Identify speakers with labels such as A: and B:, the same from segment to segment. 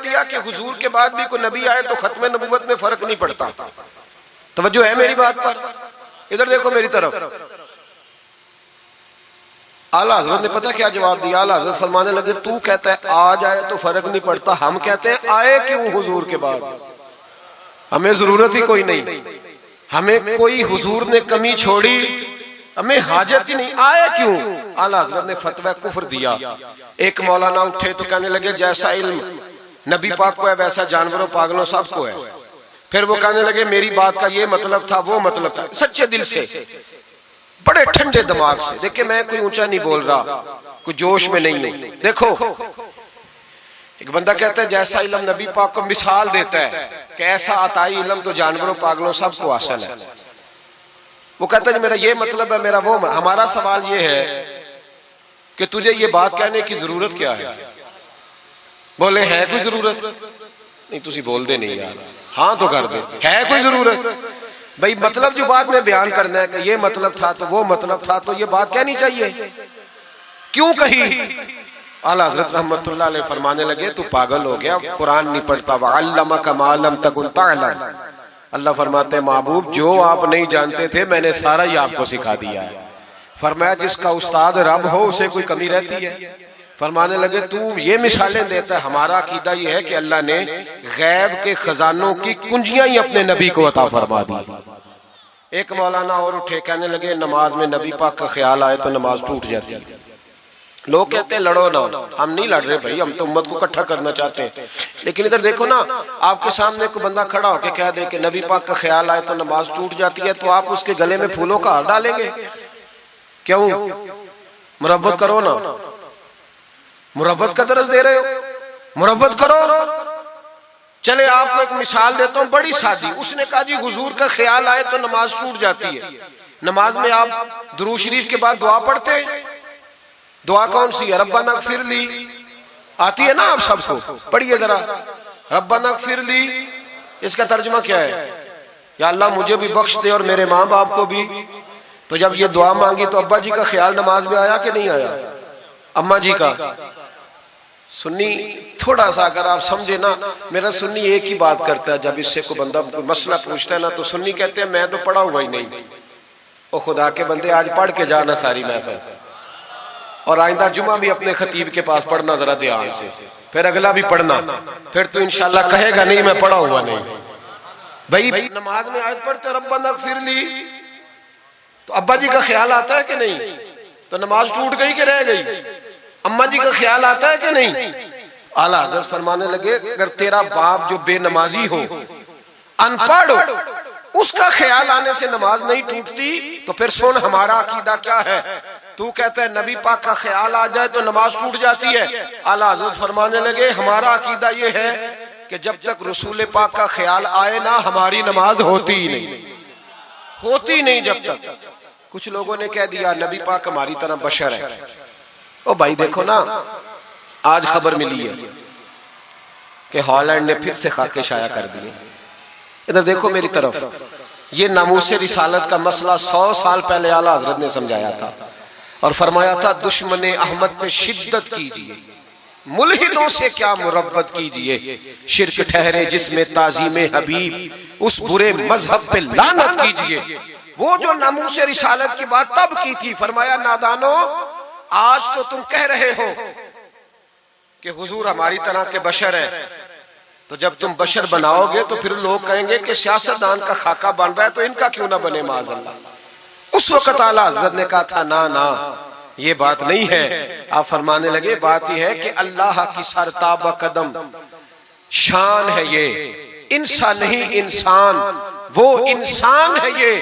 A: दिया कि हुजूर के बाद भी कोई नबी आए तो खत्म नबूवत में फर्क नहीं पड़ता। तवज्जो है मेरी बात पर? इधर देखो मेरी तरफ। आला हजरत ने पता क्या जवाब दिया? आला हजरत फरमाने लगे तू कहता है आ जाए तो फर्क नहीं पड़ता, हम कहते हैं आए क्यों हुजूर के बाद? हमें जरूरत ही कोई नहीं, हमें कोई हुजूर ने कमी छोड़ी, हमें हाजत ही नहीं, आए क्यों? आला हजरत ने फतवा कुफ्र दिया। एक मौलाना उठे तो कहने लगे जैसा इल्म नबी पाक को है वैसा जानवरों पागलों सबको है। फिर वो कहने लगे मेरी बात का ये मतलब था वो मतलब था, सच्चे दिल से बड़े ठंडे दिमाग से। देखिए मैं कोई ऊंचा नहीं बोल रहा, कोई जोश में नहीं हूं। देखो एक बंदा कहता है जैसा इल्म नबी पाक को मिसाल देता है कि ऐसा अताई इल्म तो जानवरों पागलों सबको हासिल है। वो कहता है मेरा ये मतलब है, मेरा वो। हमारा सवाल ये है कि तुझे ये बात कहने की जरूरत क्या है? बोले है कोई जरूरत? नहीं तुसी बोल दे नहीं यार, हाँ तो कर दे, है कोई जरूरत? भाई मतलब जो बात में बयान करना है कि ये मतलब था तो वो मतलब था, तो ये बात कहनी चाहिए, क्यों कही? आला हज़रत रहमतुल्लाह अलैह फरमाने लगे तू पागल हो गया, कुरान नहीं पढ़ता। वअल्लमका मा लम तकुन तअलम। अल्लाह फरमाते हैं महबूब जो आप नहीं जानते थे मैंने सारा ही आपको सिखा दिया है। फरमाया जिसका उस्ताद रब हो उसे कोई कमी रहती है? फरमाने लगे तू ये मिसालें देता है, हमारा अकीदा ये है कि अल्लाह ने गैब के खजानों की कुंजियां ही अपने नबी को अता फरमा दी। एक मौलाना और उठे कहने लगे नमाज में नबी पाक का ख्याल आए तो नमाज टूट जाती है। लोग कहते हैं लड़ो ना, हम नहीं लड़ रहे भाई, हम तो उम्मत को इकट्ठा करना चाहते हैं। लेकिन इधर देखो ना, आपके सामने कोई बंदा खड़ा होकर कह दे कि नबी पाक का ख्याल आए तो नमाज टूट जाती है, तो आप उसके गले में फूलों का हार डालेंगे? क्यों? मुरव्वत करो ना, मुरव्वत का दर्ज दे रहे हो, मुरव्वत करो। चले आपको एक मिसाल देता हूँ बड़ी सादी। उसने कहा जी हुजूर का ख्याल आए तो नमाज टूट जाती है। नमाज में आप दुरूद शरीफ के बाद दुआ पढ़ते हैं, दुआ कौन सी है? रब्बना इग़फिरली आती है ना आप सबको, पढ़िए जरा रब्बना इग़फिरली। इसका तर्जुमा क्या है? या अल्लाह मुझे भी बख्श दे और मेरे माँ बाप को भी। तो जब ये दुआ मांगी तो अब्बा जी का ख्याल नमाज में आया कि नहीं आया? अम्मा जी का? सुन्नी थोड़ा सा अगर आप समझे ना, मेरा सुन्नी एक ही बात करता है, जब इससे को बंदा मसला पूछता है ना तो सुन्नी कहते हैं मैं तो पढ़ा हुआ ही नहीं। ओ खुदा के बंदे आज पढ़ के जाना सारी महफिल, और आइंदा जुमा भी अपने खतीब के पास पढ़ना जरा ध्यान से, फिर अगला भी पढ़ना, फिर तो इंशाल्लाह कहेगा नहीं मैं पढ़ा हुआ नहीं। भाई नमाज में आयत पढ़ते रब्बना इग़फिरली, तो अब्बा जी का ख्याल आता है कि नहीं? तो नमाज टूट गई कि रह गई? अम्मा जी का ख्याल आता है कि नहीं? आला हज़रत फरमाने लगे अगर तेरा बाप जो बेनमाजी हो, अनपढ़ हो, उसका ख्याल आने से नमाज नहीं टूटती, तो फिर सुन हमारा अकीदा क्या है। तू कहता है नबी पाक का ख्याल आ जाए तो नमाज टूट जाती है। आला हज़रत फरमाने लगे हमारा अकीदा ये है कि जब तक रसूल पाक का ख्याल आए ना हमारी नमाज होती ही नहीं, होती नहीं जब तक। कुछ लोगों ने कह दिया नबी पाक हमारी तरह बशर है। ओ भाई देखो ना, आज खबर मिली है कि हॉलैंड ने फिर से खाके शाया कर दिए। इधर देखो मेरी तरफ, ये नामूसे रिसालत का मसला 100 साल पहले आला हज़रत ने समझाया था और फरमाया था दुश्मने अहमद पे शिद्दत कीजिए, मुल्हिदों से क्या मुरव्वत कीजिए, शिर्क ठहरे जिसमें ताज़ीमे हबीब, उस बुरे मजहब पे लानत कीजिए। वो जो नामूसे रिसालत की बात तब की थी, फरमाया नादानो आज तो तुम कह रहे हो कि हुजूर हमारी तरह के बशर है, तो जब तुम बशर बनाओगे तो फिर लोग कहेंगे कि सियासतदान का खाका बन रहा है तो इनका क्यों ना बने माज़अल्लाह। उस वक्त आला हज़रत ने कहा था ना ना ये बात नहीं है। आप फरमाने लगे बात यह है कि अल्लाह की सरताबा कदम शान है ये, इंसान नहीं इंसान, वो इंसान है ये।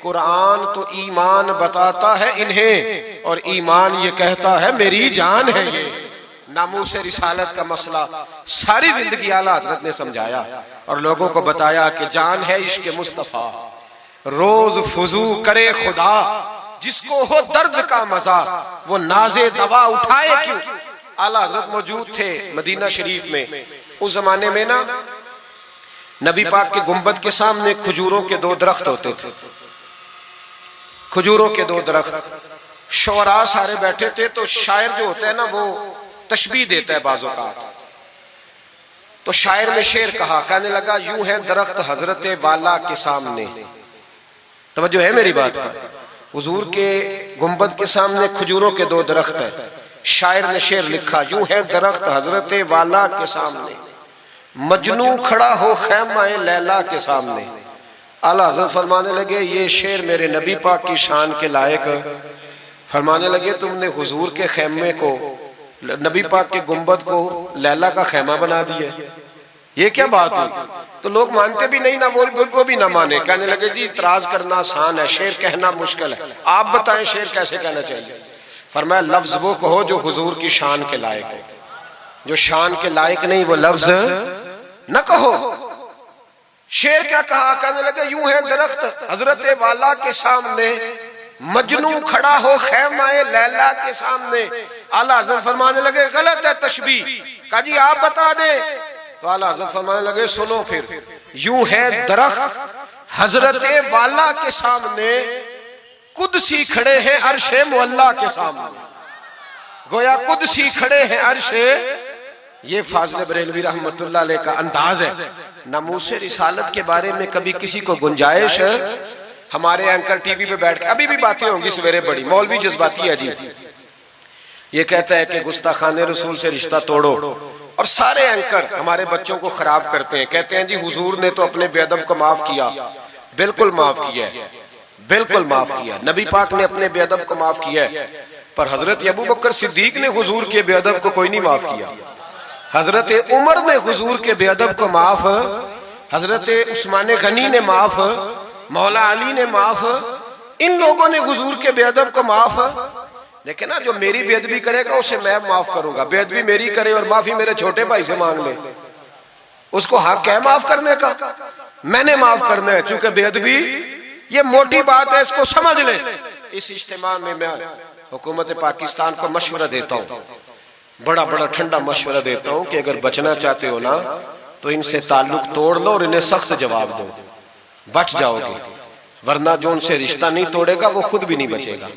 A: कुरान तो ईमान बताता है इन्हें और ईमान ये कहता है मेरी जान है ये। नामूसे रिसालत का मसला सारी जिंदगी आला हज़रत ने समझाया और लोगों को बताया कि जान है इश्क मुस्तफा, रोज फुजू करे खुदा, जिसको हो दर्द का मजा वो नाजे दवा उठाए क्यों। आला हज़रत मौजूद थे मदीना शरीफ में। उस जमाने में ना नबी पाक के गुंबद के सामने खजूरों के 2 दरख्त होते थे, खजूरों के 2 दरख्त। शोरा सारे बैठे थे, तो शायर जो होता है ना वो तशबीह देता है बाज़ों का। तो शायर ने शेर कहा, कहने लगा यूं है दरख्त हजरत वाला के सामने। तवज्जो है मेरी बात पर। हुजूर के गुंबद के सामने खजूरों के 2 दरख्त है। शायर ने शेर लिखा, यूं है दरख्त हजरत वाला के सामने, मजनू खड़ा हो खैमाए लैला के सामने। आला हज़रत फरमाने लगे ये शेर मेरे नबी पाक की शान के लायक। फरमाने लगे तुमने हुजूर के खैमे को, नबी पाक के गुंबद को लैला का खैमा बना दिया, ये क्या बात हुई? तो लोग मानते भी नहीं ना, वो भी ना माने। कहने लगे जी इतराज करना आसान है, शेर कहना मुश्किल है, आप बताएं शेर कैसे कहना चाहिए। फरमाया लफ्ज वो कहो जो हुजूर की शान के लायक हो, जो शान के लायक नहीं वो लफ्ज न कहो। शेर क्या कहा? कहने लगे यूं है दरख्त हजरत वाला के सामने, मजनू खड़ा हो खैमाए लैला के सामने। आला हज़रत फरमाने लगे गलत है तशबीह। कहा जी आप बता दे। तो आला हज़रत फरमाने लगे सुनो फिर, यूं है दरख्त हजरत वाला के सामने, कुदसी खड़े हैं अर्शे मुअल्ला के सामने। गोया कुदसी खड़े हैं अर्शे। ये फाज़िल बरेलवी रहमतुल्लाह अलैह का अंदाज है। नमूसे रिसालत के बारे में कभी किसी को गुंजाइश, हमारे एंकर टीवी पे बैठ के अभी भी बातें होंगी सवेरे बड़ी, मौलवी जज्बाती है जी, ये कहता है कि गुस्ताखाने रसूल से रिश्ता तोड़ो, और सारे एंकर हमारे बच्चों को खराब करते हैं। कहते हैं जी हुजूर ने तो अपने बेअदब को माफ किया। बिल्कुल माफ किया है, बिल्कुल माफ किया। नबी पाक ने अपने बेअदब को माफ किया है, पर हजरत अबू बकर सिद्दीक ने हुजूर के बेअदब को कोई नहीं माफ किया। हजरत उमर ने हुजूर के बेअदब को माफ, हजरत उस्मान गनी ने माफ, मौला अली ने माफ, इन लोगों ने हुजूर के बेअदब को माफ। लेकिन ना जो मेरी बेअदबी करेगा उसे मैं माफ करूंगा। बेअदबी मेरी करे और माफी मेरे छोटे भाई से मांग ले, उसको हक है माफ करने का, मैंने माफ करना है। क्योंकि बेअदबी ये मोटी बात है, इसको समझ ले। इस इज्तिमा में मैं हुकूमत पाकिस्तान को मशवरा देता हूँ, बड़ा बड़ा ठंडा मशवरा देता हूँ कि अगर बचना चाहते हो ना तो इनसे ताल्लुक तोड़ लो और इन्हें सख्त जवाब दो, बच जाओगे। वरना जो उनसे रिश्ता नहीं तोड़ेगा वो खुद भी नहीं बचेगा,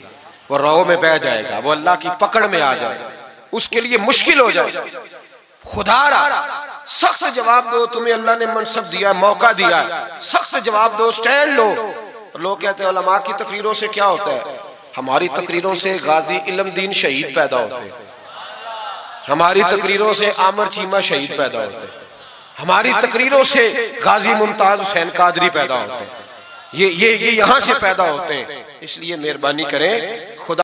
A: वो राह में बह जाएगा, वो अल्लाह की पकड़ में आ जाएगा, उसके लिए मुश्किल हो जाए। खुदारा सख्त जवाब दो, तुम्हें अल्लाह ने मनसब दिया, मौका दिया, सख्त जवाब दो, स्टैंड लो। लोग कहते हैं उलमा की तकरीरों से क्या होता है? हमारी तकरीरों से गाजी इल्म दीन शहीद पैदा होते हैं, हमारी तकरीरों से आमर चीमा शहीद पैदा होते हैं, हमारी तकरीरों से गाजी मुमताज हुसैन कादरी पैदा होते हैं। ये यहाँ से पैदा होते हैं। इसलिए मेहरबानी करें